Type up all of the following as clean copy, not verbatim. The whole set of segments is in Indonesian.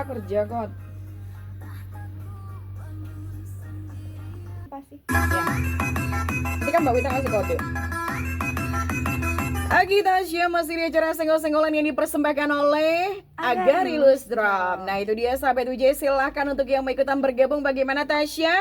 kerja kok. Apa sih? Ya. Nanti kan Mbak Wita ngasih kode. Agita Tasya masih di acara senggol-senggolan yang dipersembahkan oleh Agarilus Drop. Nah itu dia sahabat UJ, silahkan untuk yang mau ikutan bergabung. Bagaimana Tasya?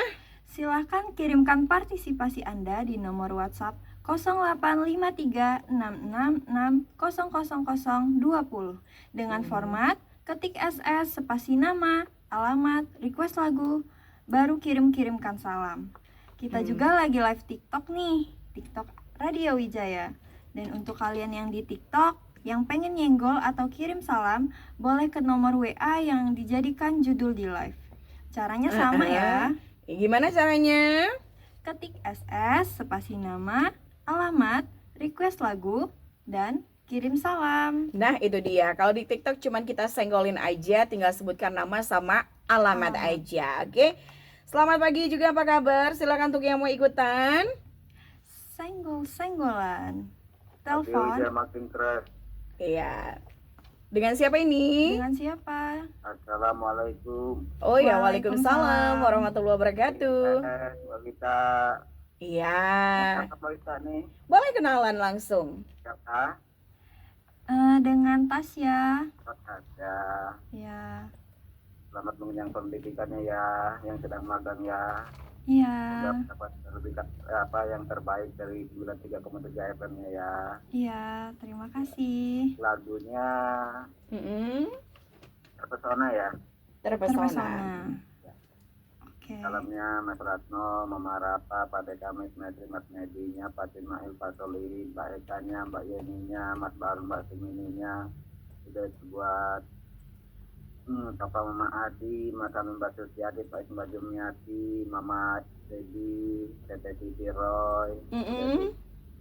Silahkan kirimkan partisipasi Anda di nomor WhatsApp 085366600020 dengan format ketik SS spasi nama, alamat, request lagu, baru kirimkan salam. Kita juga lagi live TikTok nih, TikTok Radio Wijaya. Dan untuk kalian yang di TikTok yang pengen nyenggol atau kirim salam, boleh ke nomor WA yang dijadikan judul di live. Caranya sama ya. Gimana caranya? Ketik SS spasi nama, alamat, request lagu, dan kirim salam. Nah itu dia, kalau di TikTok cuman kita senggolin aja, tinggal sebutkan nama sama alamat aja. Oke. Selamat pagi juga, apa kabar? Silakan untuk yang mau ikutan. Senggol-senggolan. Telepon. Dia makin keras. Iya. Dengan siapa ini? Dengan siapa? Assalamualaikum. Oh ya, waalaikumsalam warahmatullahi wabarakatuh. Mbak Wita. Iya. Mbak Wita nih. Boleh kenalan langsung. Siapa? Dengan Tasya. Ada. Ya. Selamat mengenyang pendidikannya ya, yang sedang magang ya. Iya. Dapat yang terbaik dari 93,3 FM-nya ya. Iya, terima kasih. Lagunya terpesona ya. Terpesona. Oke. Salamnya Mas Ratno, Mama Rapa, Pak Dekamis, Medri, Mas Medinya, Pak Mail, Pak Soli, Mbak Ekanya, Mbak Yeninya, Mas Baru, Mbak Simininya. Sudah buat Papa Mama Adi, Mas Amin Mbak Susiadi, Pak Ismbak Jumiati, Mama Dedi, Tete Siti Roy,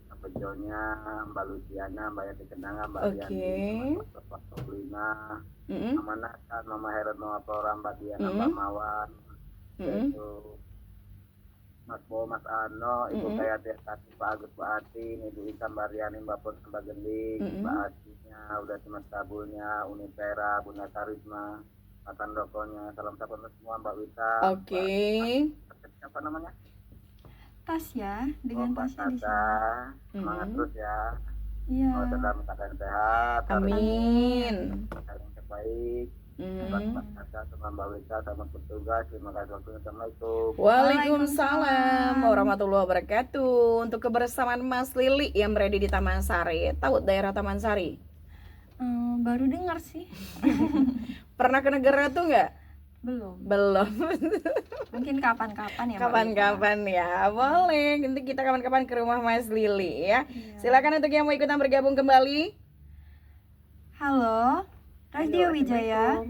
Pak Jonya, Mbak Luciana, Mbak Yati Kenanga, Mbak Diani, Mbak Soblina, Mama Nathan, Mama Herod, Mama Flora, Mbak Diana, Mbak Mawan, itu Mas Bo, Mas Ano, Ibu Kayati, Pak Agus, Pak Atin, Ibu Ikan, Mbak Riani, Mbak Pun, Mbak Gending, Mbak Asinya, udah Mas Kabulnya, Unipera, Bunda Karisma, Makan Dokonya, salam sapa semua Mbak Wita. Oke. Apa namanya? Tasya, dengan Tasya di sini. Semangat terus ya. Iya. Dalam keadaan sehat. Amin. Yang terbaik. Sama Mbak Wita, sama petugas. Terima kasih waktunya. Assalamualaikum. Waalaikumsalam warahmatullahi wabarakatuh. Untuk kebersamaan Mas Lili yang berada di Taman Sari. Tahu daerah Taman Sari? Baru dengar sih. Pernah ke negara tuh nggak? Belum. Mungkin kapan-kapan ya. Kapan-kapan ya, boleh. Nanti kita kapan-kapan ke rumah Mas Lili ya. Iya. Silakan untuk yang mau ikutan bergabung kembali. Halo, Radio Wijaya.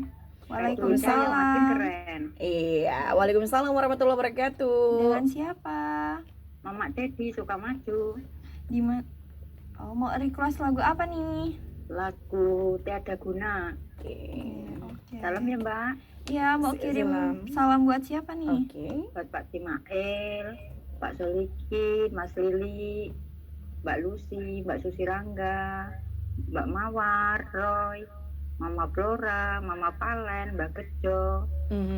Waalaikumsalam. Iya, waalaikumsalam warahmatullahi wabarakatuh. Dengan siapa? Mama Dedi suka maju. Oh, mau request lagu apa nih? Lagu Tiada Guna. Oke. Salam ya Mbak. Iya, mau kirim salam buat siapa nih? Buat Pak Cimael, Pak Soliki, Mas Lili, Mbak Lucy, Mbak Susirangga, Mbak Mawar, Roy, Mama Flora, Mama Palen, Mbak Bejo,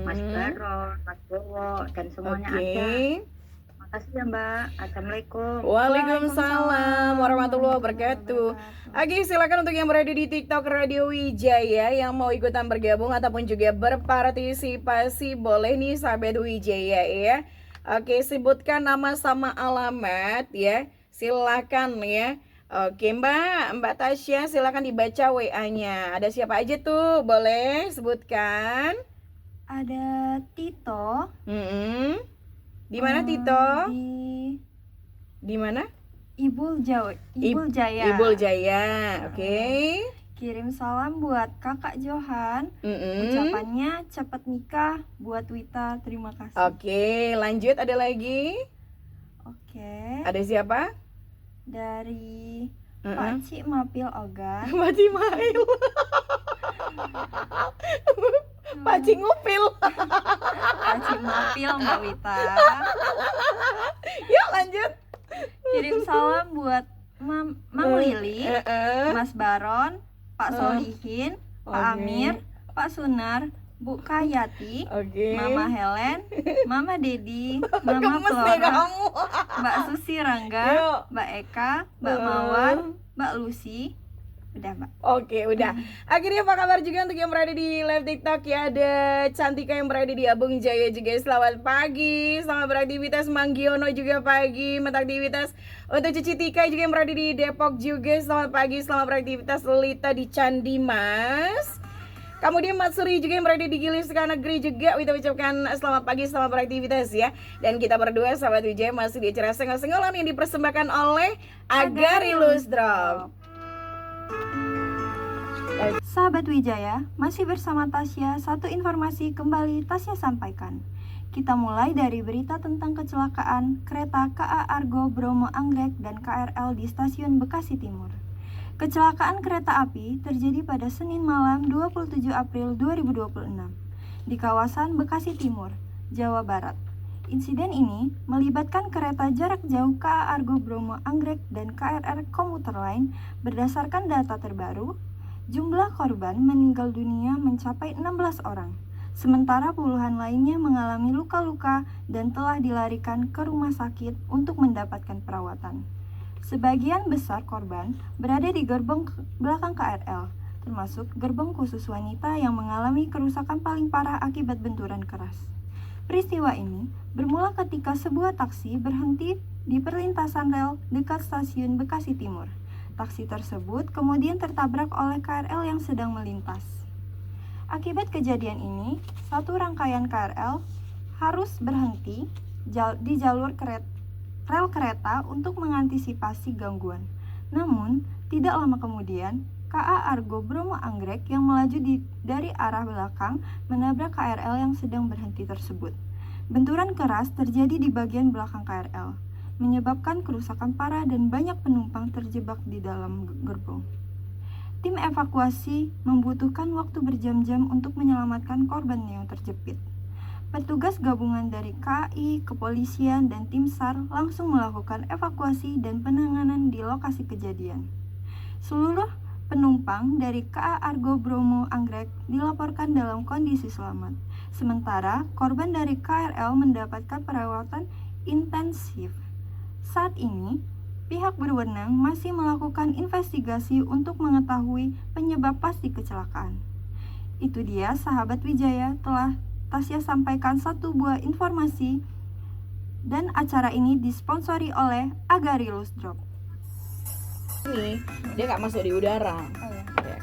Mas Baron, Mas Bowo, dan semuanya ada. Makasih ya Mbak. Assalamualaikum. Waalaikumsalam warahmatullahi wabarakatuh. Oke, silakan untuk yang berada di TikTok Radio Wijaya yang mau ikutan bergabung ataupun juga berpartisipasi, boleh nih sahabat Wijaya ya. Oke, sebutkan nama sama alamat ya. Silakan ya. Oke Mbak Tasya, silakan dibaca WA-nya. Ada siapa aja tuh? Boleh sebutkan? Ada Tito. Di mana Tito? Di mana? Ibul Jaya. Oke. Kirim salam buat Kakak Johan. Ucapannya cepat nikah buat Wita. Terima kasih. Oke, lanjut ada lagi? Oke. Ada siapa? Dari Pak Cik Mapil Ogan. Pak Cik Mail. Pak Cik Ngupil. Pak Cik Mapil Mbak Wita. Yuk lanjut. Kirim salam buat Mam Lili, Mas Baron, Pak Solihin, Pak Amir, Pak Sunar, Bu Kayati, Oke. Mama Helen, Mama Dedi, Mama Gemes deh Flora, kamu. Mbak Susi Rangga, Yuk. Mbak Eka, Mbak Mawar, Mbak Lucy. Udah, Mbak. Oke, udah. Akhirnya apa kabar juga untuk yang berada di live TikTok ya. Ada Cantika yang berada di Abung Jaya juga. Selamat pagi. Selamat beraktivitas. Manggiono juga pagi. Beraktivitas untuk Cici Tika juga yang berada di Depok juga. Selamat pagi. Selamat beraktivitas. Lita di Candi Mas. Kemudian Mat Suri juga yang berada di Gilis Negeri juga. Kita ucapkan selamat pagi, selamat beraktivitas ya. Dan kita berdua sahabat Wijaya masih di acara Senggol-Senggolan yang dipersembahkan oleh Agarilus Drop. Sahabat Wijaya, masih bersama Tasya. Satu informasi kembali Tasya sampaikan. Kita mulai dari berita tentang kecelakaan kereta KA Argo Bromo Anggrek dan KRL di stasiun Bekasi Timur. Kecelakaan kereta api terjadi pada Senin malam 27 April 2026 di kawasan Bekasi Timur, Jawa Barat. Insiden ini melibatkan kereta jarak jauh KA Argo Bromo Anggrek dan KRL komuter lain. Berdasarkan data terbaru, jumlah korban meninggal dunia mencapai 16 orang, sementara puluhan lainnya mengalami luka-luka dan telah dilarikan ke rumah sakit untuk mendapatkan perawatan. Sebagian besar korban berada di gerbong belakang KRL, termasuk gerbong khusus wanita yang mengalami kerusakan paling parah akibat benturan keras. Peristiwa ini bermula ketika sebuah taksi berhenti di perlintasan rel dekat stasiun Bekasi Timur. Taksi tersebut kemudian tertabrak oleh KRL yang sedang melintas. Akibat kejadian ini, satu rangkaian KRL harus berhenti di jalur rel kereta untuk mengantisipasi gangguan. Namun, tidak lama kemudian, KA Argo Bromo Anggrek yang melaju dari arah belakang menabrak KRL yang sedang berhenti tersebut. Benturan keras terjadi di bagian belakang KRL, menyebabkan kerusakan parah dan banyak penumpang terjebak di dalam gerbong. Tim evakuasi membutuhkan waktu berjam-jam untuk menyelamatkan korban yang terjepit. Petugas gabungan dari KAI, kepolisian, dan tim SAR langsung melakukan evakuasi dan penanganan di lokasi kejadian. Seluruh penumpang dari KA Argo Bromo Anggrek dilaporkan dalam kondisi selamat. Sementara korban dari KRL mendapatkan perawatan intensif. Saat ini, pihak berwenang masih melakukan investigasi untuk mengetahui penyebab pasti kecelakaan. Itu dia sahabat Wijaya, telah Tasya sampaikan satu buah informasi dan acara ini disponsori oleh Agarilus Drop. Ini dia nggak masuk di udara. Ya.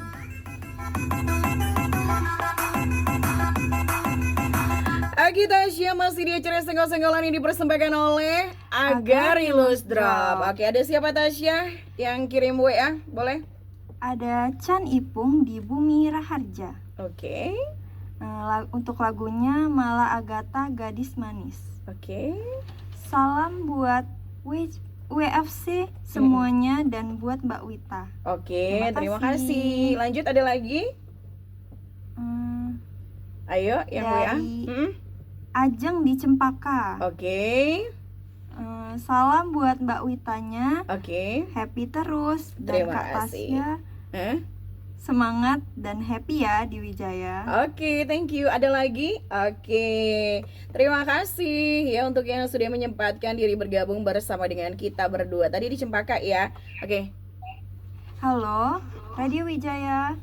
Aki Tasya masih di acara Senggol-Senggolan yang dipersembahkan oleh Agarilus Drop. Oke, ada siapa Tasya yang kirim WA? Boleh? Ada Chan Ipung di Bumi Raharja. Oke. Untuk lagunya Mala Agatha Gadis Manis. Oke. Salam buat WFC semuanya dan buat Mbak Wita. Oke, terima kasih. kasih. Lanjut, ada lagi? Ayo, yang WA. Dari Ajeng di Cempaka. Oke. Salam buat Mbak Witanya. Oke. Happy terus dan Terima Kak kasih. Tasya. Semangat dan happy ya di Wijaya. Oke, thank you. Ada lagi? Oke. Terima kasih ya untuk yang sudah menyempatkan diri bergabung bersama dengan kita berdua. Tadi di Cempaka ya. Oke. Halo, Radio Wijaya.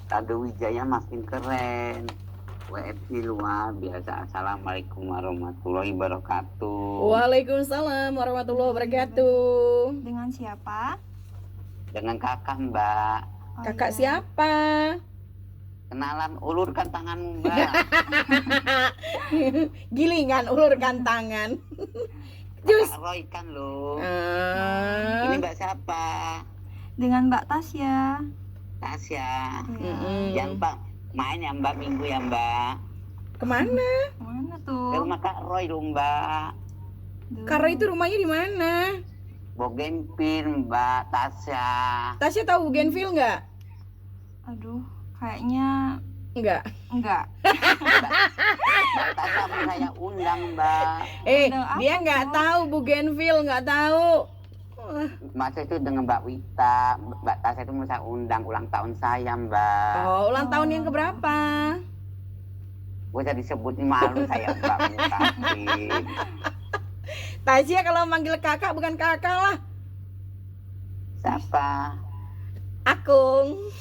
Radio Wijaya makin keren. WFC luar biasa. Assalamualaikum warahmatullahi wabarakatuh. Waalaikumsalam warahmatullahi wabarakatuh. Dengan siapa? Dengan kakak Mbak. Oh, Kakak iya. siapa? Kenalan, ulurkan tangan Mbak. Gilingan, ulurkan tangan. Kakak Roy kan lo. Ini Mbak siapa? Dengan Mbak Tasya. Tasya. Ya. Yang Mbak main ya Mbak minggu ya Mbak. Kemana? Mana Ke tuh? rumah Kak Roy lo Mbak. Karena itu rumahnya di mana? Bougainville Mbak Tasya. Tasya tahu Bougainville nggak? Aduh, kayaknya Nggak. enggak. Mbak Tasya mau saya undang Mbak. Undang apa Dia nggak tuh? tahu Bougainville, nggak tahu. Masa itu dengan Mbak Wita. Mbak Tasya itu mau saya undang ulang tahun saya Mbak. Oh, ulang tahun yang keberapa? Gak usah disebutin, malu saya Mbak ngucapin. Tasya kalau manggil kakak bukan kakak lah, Siapa? Akung.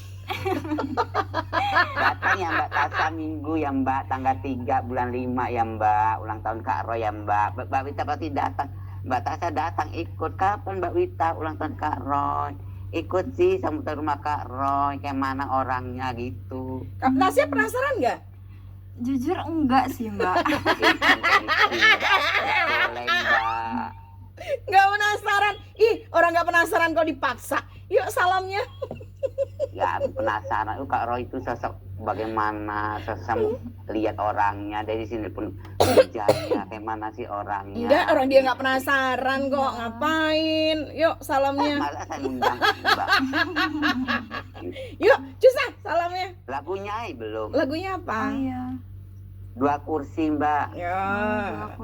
Datang ya Mbak Tasya minggu ya Mbak, tanggal 3 bulan 5 ya Mbak, ulang tahun Kak Roy ya Mbak. Mbak Wita pasti datang. Mbak Tasya datang ikut. Kapan Mbak Wita ulang tahun Kak Roy? Ikut sih sampai rumah Kak Roy, kayak mana orangnya gitu. Tasya penasaran nggak? Jujur enggak sih Mbak. Boleh Mbak. Nggak penasaran. Ih, orang nggak penasaran kok dipaksa. Yuk salamnya. Ya penasaran, Kak Roy itu sosok bagaimana, sosok lihat orangnya dari sini pun wajahnya kayak mana sih orangnya. Enggak, orang dia nggak penasaran kok. Ngapain? Yuk salamnya. Malah saya undang Mbak. Yuk, Cusah salamnya. Lagunya belum. Lagunya Oh apa? iya. 2 kursi Mbak. Ya.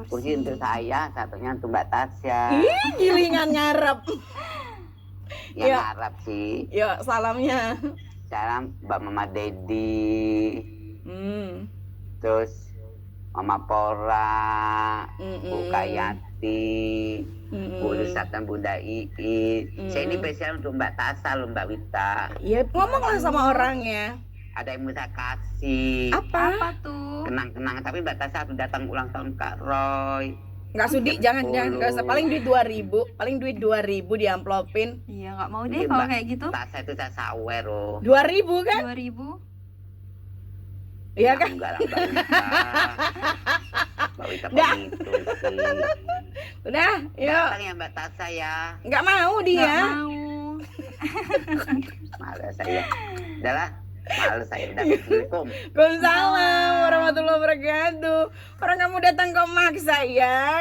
Kursi untuk saya, satunya untuk Mbak Tasya. Ih, gilingan ngarep. Yang Ya. Arab sih. Yuk salamnya. Salam Mbak Mama Dedi, terus Mama Pora, Bu Kayati, Bu Rusatan, Bunda Ii. Saya ini spesial untuk Mbak Tasya loh Mbak Wita. Ya ngomonglah sama orangnya. Ada yang mau saya kasih. Apa? Apa tuh? Kenang-kenangan, tapi Mbak Tasya harus datang ulang tahun Kak Roy. Nggak sudi, jangan nggak usah. Paling duit 2.000, paling duit 2.000 diamplopin. Iya nggak mau deh Iya, kalau Mbak. kayak gitu. Tasya itu saya sawer loh. 2.000 kan? 2.000. Iya kan? Enggak lah Mbak Wita. Mbak Wita Dah. begitu sih. Udah, yuk. Datang ya Mbak Tasya ya. Nggak mau Nggak dia. mau. Malas saya. Udahlah. Malas saya. Udah. Assalamualaikum. Waalaikumsalam warahmatullahi wabarakatuh. Orang kamu datang kok maksa ya.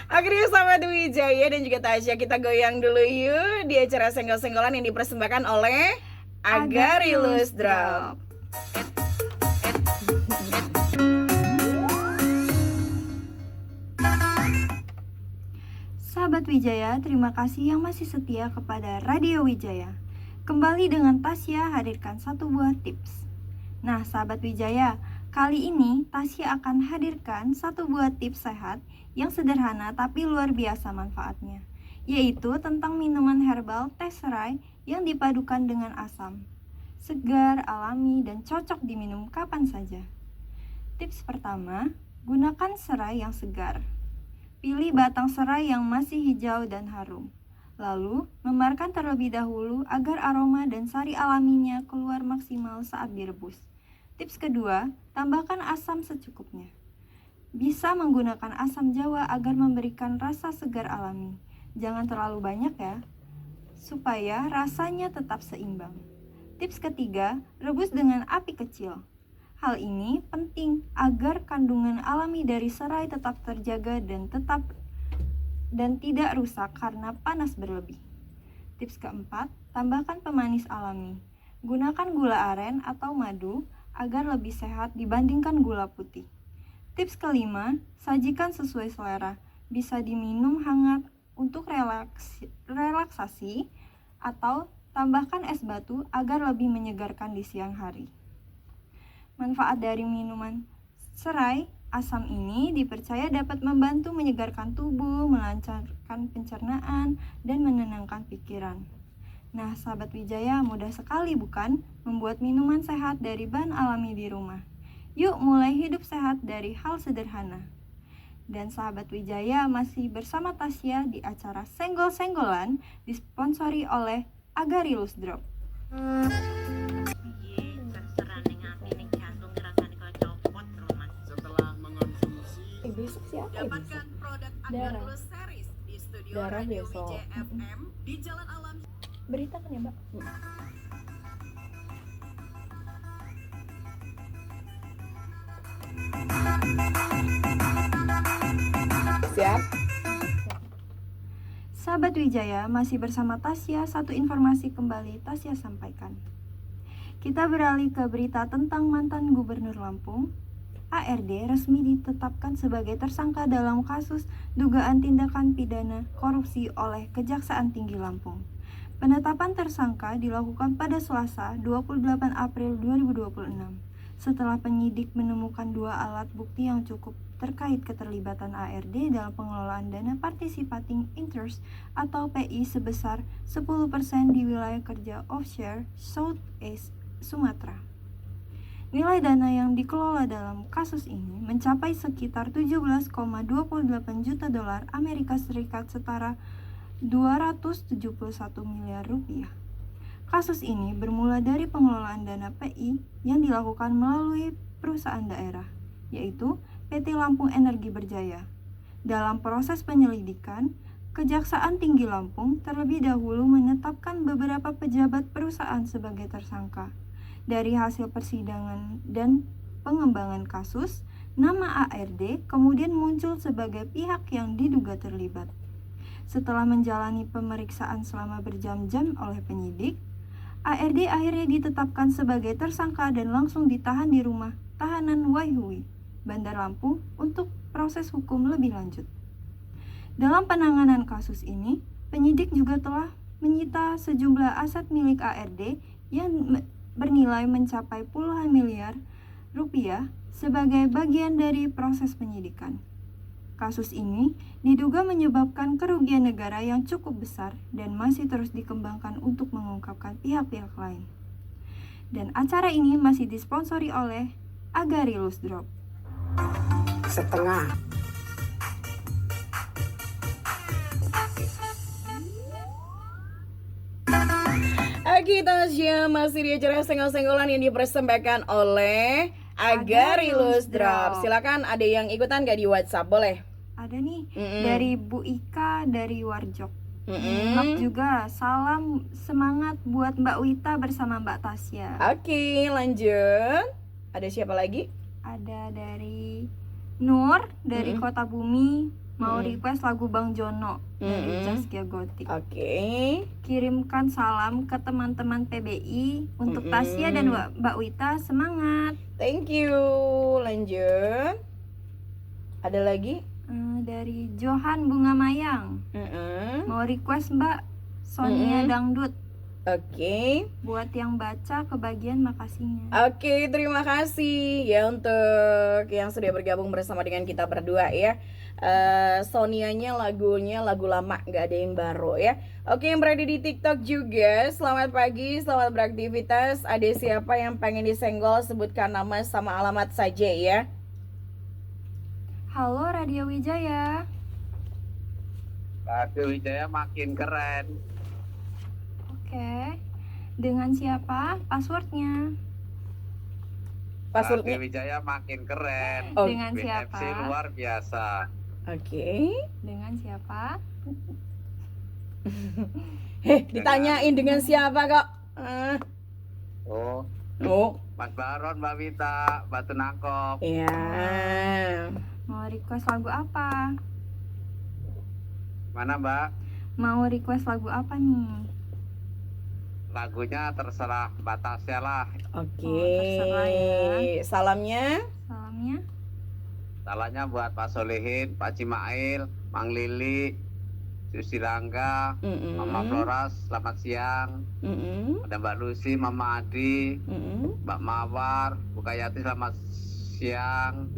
Akhirnya sahabat Wijaya dan juga Tasya, kita goyang dulu yuk di acara senggol-senggolan yang dipersembahkan oleh Agarilus Drop. Sahabat Wijaya, terima kasih yang masih setia kepada Radio Wijaya. Kembali dengan Tasya hadirkan satu buah tips. Nah, sahabat Wijaya, kali ini Tasya akan hadirkan satu buah tips sehat yang sederhana tapi luar biasa manfaatnya, yaitu tentang minuman herbal teh serai yang dipadukan dengan asam. Segar, alami, dan cocok diminum kapan saja. Tips pertama, gunakan serai yang segar. Pilih batang serai yang masih hijau dan harum. Lalu, memarkan terlebih dahulu agar aroma dan sari alaminya keluar maksimal saat direbus. Tips kedua, tambahkan asam secukupnya. Bisa menggunakan asam jawa agar memberikan rasa segar alami. Jangan terlalu banyak ya, supaya rasanya tetap seimbang. Tips ketiga, rebus dengan api kecil. Hal ini penting agar kandungan alami dari serai tetap terjaga dan tidak rusak karena panas berlebih. Tips keempat, tambahkan pemanis alami. Gunakan gula aren atau madu agar lebih sehat dibandingkan gula putih. Tips kelima, sajikan sesuai selera. Bisa diminum hangat untuk relaksasi atau tambahkan es batu agar lebih menyegarkan di siang hari. Manfaat dari minuman serai asam ini dipercaya dapat membantu menyegarkan tubuh, melancarkan pencernaan, dan menenangkan pikiran. Nah, sahabat Wijaya, mudah sekali bukan membuat minuman sehat dari bahan alami di rumah. Yuk mulai hidup sehat dari hal sederhana. Dan sahabat Wijaya masih bersama Tasya di acara Senggol-Senggolan disponsori oleh Agarilus Drop. Setelah mengonsumsi Besok siapa ya besok? Dapatkan produk Darah. Agar Series di studio Darah Radio besok. Wijaya FM di Jalan Alam. Berita kan ya, Mbak? Siap. Sahabat Wijaya, masih bersama Tasya, satu informasi kembali Tasya sampaikan. Kita beralih ke berita tentang mantan Gubernur Lampung. ARD resmi ditetapkan sebagai tersangka dalam kasus dugaan tindakan pidana korupsi oleh Kejaksaan Tinggi Lampung. Penetapan tersangka dilakukan pada Selasa 28 April 2026. Setelah penyidik menemukan 2 alat bukti yang cukup terkait keterlibatan ARD dalam pengelolaan dana participating interest atau PI sebesar 10% di wilayah kerja offshore South East Sumatera. Nilai dana yang dikelola dalam kasus ini mencapai sekitar 17,28 juta dolar Amerika Serikat setara 271 miliar rupiah. Kasus ini bermula dari pengelolaan dana PI yang dilakukan melalui perusahaan daerah, yaitu PT Lampung Energi Berjaya. Dalam proses penyelidikan, Kejaksaan Tinggi Lampung terlebih dahulu menetapkan beberapa pejabat perusahaan sebagai tersangka. Dari hasil persidangan dan pengembangan kasus, nama ARD kemudian muncul sebagai pihak yang diduga terlibat. Setelah menjalani pemeriksaan selama berjam-jam oleh penyidik, ARD akhirnya ditetapkan sebagai tersangka dan langsung ditahan di rumah tahanan Waihui, Bandar Lampung untuk proses hukum lebih lanjut. Dalam penanganan kasus ini, penyidik juga telah menyita sejumlah aset milik ARD yang bernilai mencapai puluhan miliar rupiah sebagai bagian dari proses penyidikan. Kasus ini diduga menyebabkan kerugian negara yang cukup besar dan masih terus dikembangkan untuk mengungkapkan pihak-pihak lain. Dan acara ini masih disponsori oleh Agarilus Drop. Setengah. Tasya masih di acara senggol-senggolan yang dipersembahkan oleh Agarilus Drop. Silakan, ada yang ikutan gak di WhatsApp? Boleh. Ada nih dari Bu Ika dari Warjok. Menyimak juga, salam semangat buat Mbak Wita bersama Mbak Tasya. Oke, lanjut. Ada siapa lagi? Ada dari Nur dari Kota Bumi, mau request lagu Bang Jono dari Zaskia Gotik. Oke. Kirimkan salam ke teman-teman PBI untuk Tasya dan Mbak Wita, semangat. Thank you. Lanjut. Ada lagi? Dari Johan Bunga Mayang, mau request Mbak Sonia Dangdut. Oke. Buat yang baca kebagian makasihnya. Oke, terima kasih ya untuk yang sudah bergabung bersama dengan kita berdua ya. Sonianya lagunya lagu lama, nggak ada yang baru ya. Oke, yang berada di TikTok juga, selamat pagi, selamat beraktivitas. Ada siapa yang pengen disenggol, sebutkan nama sama alamat saja ya. Halo Radio Wijaya. Radio Wijaya makin keren. Oke. Dengan siapa? Passwordnya? Passwordnya? Radio Wijaya makin keren. Oh. Dengan BFC siapa? luar biasa. Oke. Dengan siapa? Ditanyain dengan siapa kok? Oh, Oh, Mas Baron, Mbak Wita, Batu Nangkop. ya. Mau request lagu apa? Mana Mbak? Mau request lagu apa nih? Lagunya terserah Mbak Tasya lah. Oke. terserah ya. Salamnya? Salamnya? Salahnya buat Pak Solehin, Pak Cimail, Mang Lili, Susi Rangga, Mama Floras, selamat siang. Ada Mbak Lucy, Mama Adi, Mbak Mawar, Bu Kayati, selamat siang.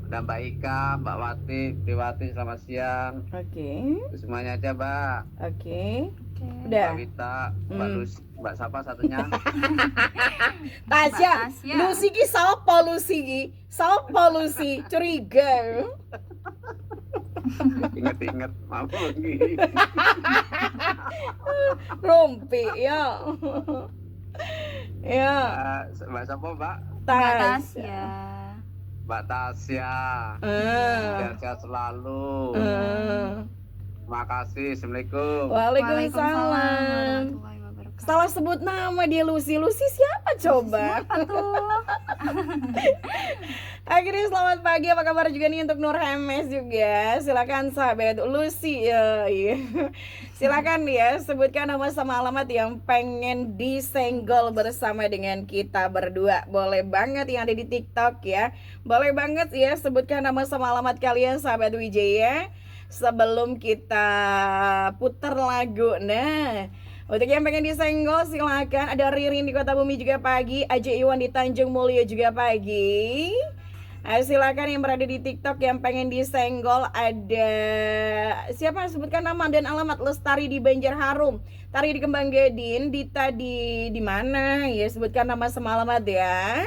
Ada Mbak Ika, Mbak Wati, Triwati, selamat siang. Oke. Itu semuanya aja Mbak. Oke. Oke. Udah. Mbak Wita, Mbak Lucy, Mbak siapa satunya? Tasya. Tasya. Lucy ki sapa Lucy ki? Sapa Lucy? Curiga. Ingat-ingat, maaf lagi. Rompi ya. Ya. Mbak siapa Mbak? Mbak Tasya. Tasya. Mbak Tasya. Sehat-sehat selalu. Terima kasih. Assalamualaikum. Waalaikumsalam. warahmatullahi wabarakatuh. Salah sebut nama dia Lucy. Lucy siapa coba? Apa tuh? Akhirnya selamat pagi, apa kabar juga nih untuk Nur Hemes juga. Silakan sahabat Lucy ya, iya. Silakan ya, sebutkan nama sama alamat yang pengen disenggol bersama dengan kita berdua. Boleh banget yang ada di TikTok ya. Boleh banget ya, sebutkan nama sama alamat kalian sahabat Wijaya sebelum kita putar lagu. Nah, Untuk yang pengen disenggol silakan. Ada Ririn di Kota Bumi juga pagi, Aja Iwan di Tanjung Mulyo juga pagi. Silakan yang berada di TikTok yang pengen disenggol. Ada siapa, sebutkan nama dan alamat. Lestari di Banjar Harum, Tari di Kembang Gedin, Dita di mana ya, sebutkan nama semalamat ya.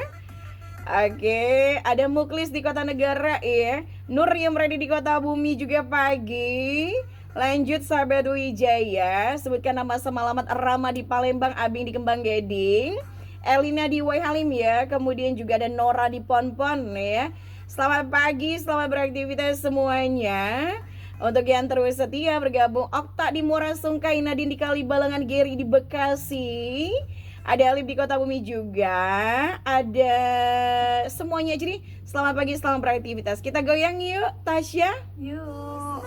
Oke, ada Muklis di Kota Negara ya. Nur yang berada di Kota Bumi juga pagi. Lanjut sahabat Wijaya, sebutkan nama semalamat. Rama di Palembang, Abing di Kembang Geding, Elina di Wai Halim ya. Kemudian juga ada Nora di Ponpon ya. Selamat pagi, selamat beraktivitas semuanya. Untuk yang terus setia bergabung, Okta di Muara Sungkai, Nadine di Kalibalangan, Geri di Bekasi, ada Alif di Kota Bumi juga, ada semuanya. Jadi selamat pagi, selamat beraktivitas. Kita goyang yuk, Tasya. Yuk.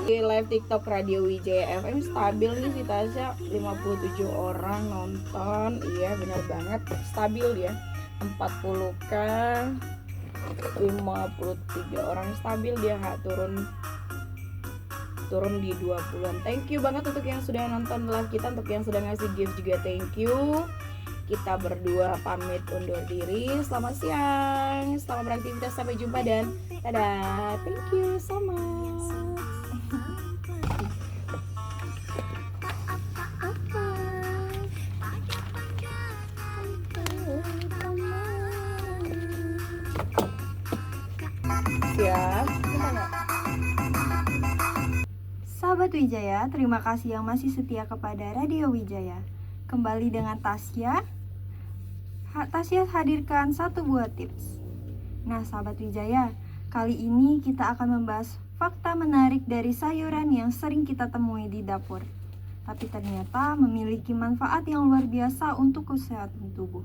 Di live TikTok Radio Wijaya FM stabil nih si Tasya, 57 orang nonton. Iya benar banget, stabil ya. 40k, 53 orang stabil dia, nggak turun di 20-an. Thank you banget untuk yang sudah nonton live kita, untuk yang sudah ngasih gift juga thank you. Kita berdua pamit undur diri. Selamat siang, selamat beraktivitas, sampai jumpa dan dadah. Thank you so much. Siap. Sahabat Wijaya, terima kasih yang masih setia kepada Radio Wijaya. Kembali dengan Tasya. Tasya hadirkan satu buah tips. Nah, sahabat Wijaya, kali ini kita akan membahas fakta menarik dari sayuran yang sering kita temui di dapur, tapi ternyata memiliki manfaat yang luar biasa untuk kesehatan tubuh.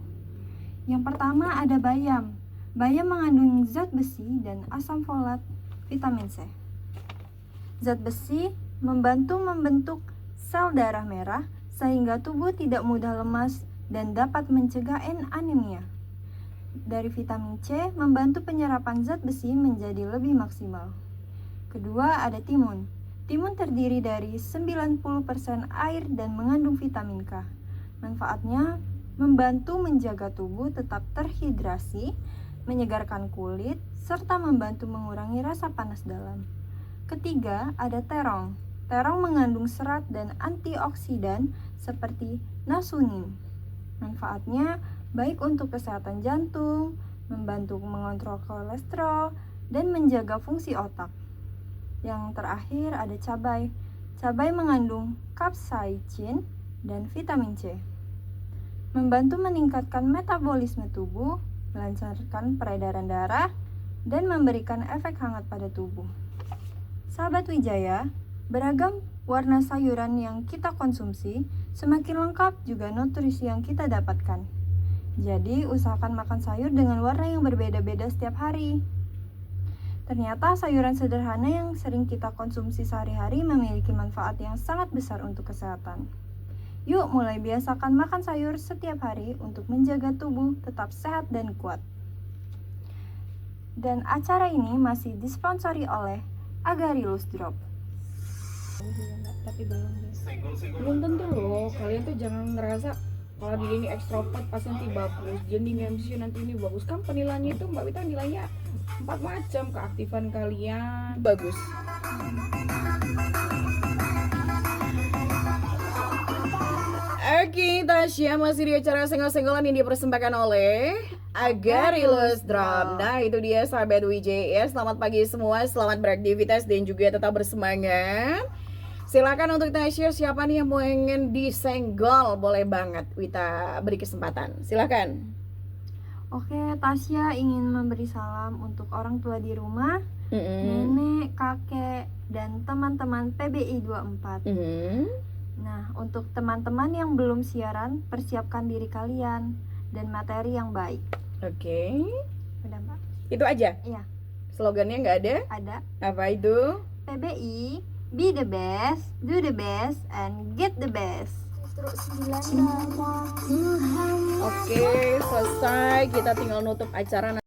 Yang pertama ada bayam. Bayam mengandung zat besi dan asam folat, vitamin C. Zat besi membantu membentuk sel darah merah sehingga tubuh tidak mudah lemas dan dapat mencegah anemia. Dari vitamin C membantu penyerapan zat besi menjadi lebih maksimal. Kedua ada timun. Timun terdiri dari 90% air dan mengandung vitamin K. Manfaatnya membantu menjaga tubuh tetap terhidrasi, menyegarkan kulit, serta membantu mengurangi rasa panas dalam. Ketiga ada terong. Terong mengandung serat dan antioksidan seperti nasunin. Manfaatnya baik untuk kesehatan jantung, membantu mengontrol kolesterol, dan menjaga fungsi otak. Yang terakhir ada cabai. Cabai mengandung capsaicin dan vitamin C. Membantu meningkatkan metabolisme tubuh, melancarkan peredaran darah, dan memberikan efek hangat pada tubuh. Sahabat Wijaya, beragam warna sayuran yang kita konsumsi, semakin lengkap juga nutrisi yang kita dapatkan. Jadi, usahakan makan sayur dengan warna yang berbeda-beda setiap hari. Ternyata sayuran sederhana yang sering kita konsumsi sehari-hari memiliki manfaat yang sangat besar untuk kesehatan. Yuk mulai biasakan makan sayur setiap hari untuk menjaga tubuh tetap sehat dan kuat. Dan acara ini masih disponsori oleh Agarilus Drop. Tapi belum tentu loh. Kalian tuh jangan ngerasa kalau diri ini ekstrovert pasti nanti bagus, jadi MC nanti ini bagus. Kan penilaiannya itu Mbak Wita nilainya 4 macam. Keaktifan kalian bagus. Oke, Tasya masih di acara senggol-senggolan yang dipersembahkan oleh Agarilus Drop. Nah, itu dia sahabat Wijaya. Selamat pagi semua, selamat beraktivitas dan juga tetap bersemangat. Silakan untuk Tasya, siapa nih yang mau ingin disenggol? Boleh banget, Wita beri kesempatan. Silakan. Oke, Tasya ingin memberi salam untuk orang tua di rumah, nenek, kakek, dan teman-teman PBI 24. Nah, untuk teman-teman yang belum siaran, persiapkan diri kalian dan materi yang baik. Oke. Udah, Mbak? Itu aja? Iya. Slogannya nggak ada? Ada. Apa itu? PBI, be the best, do the best, and get the best. Oke, selesai. Kita tinggal nutup acara.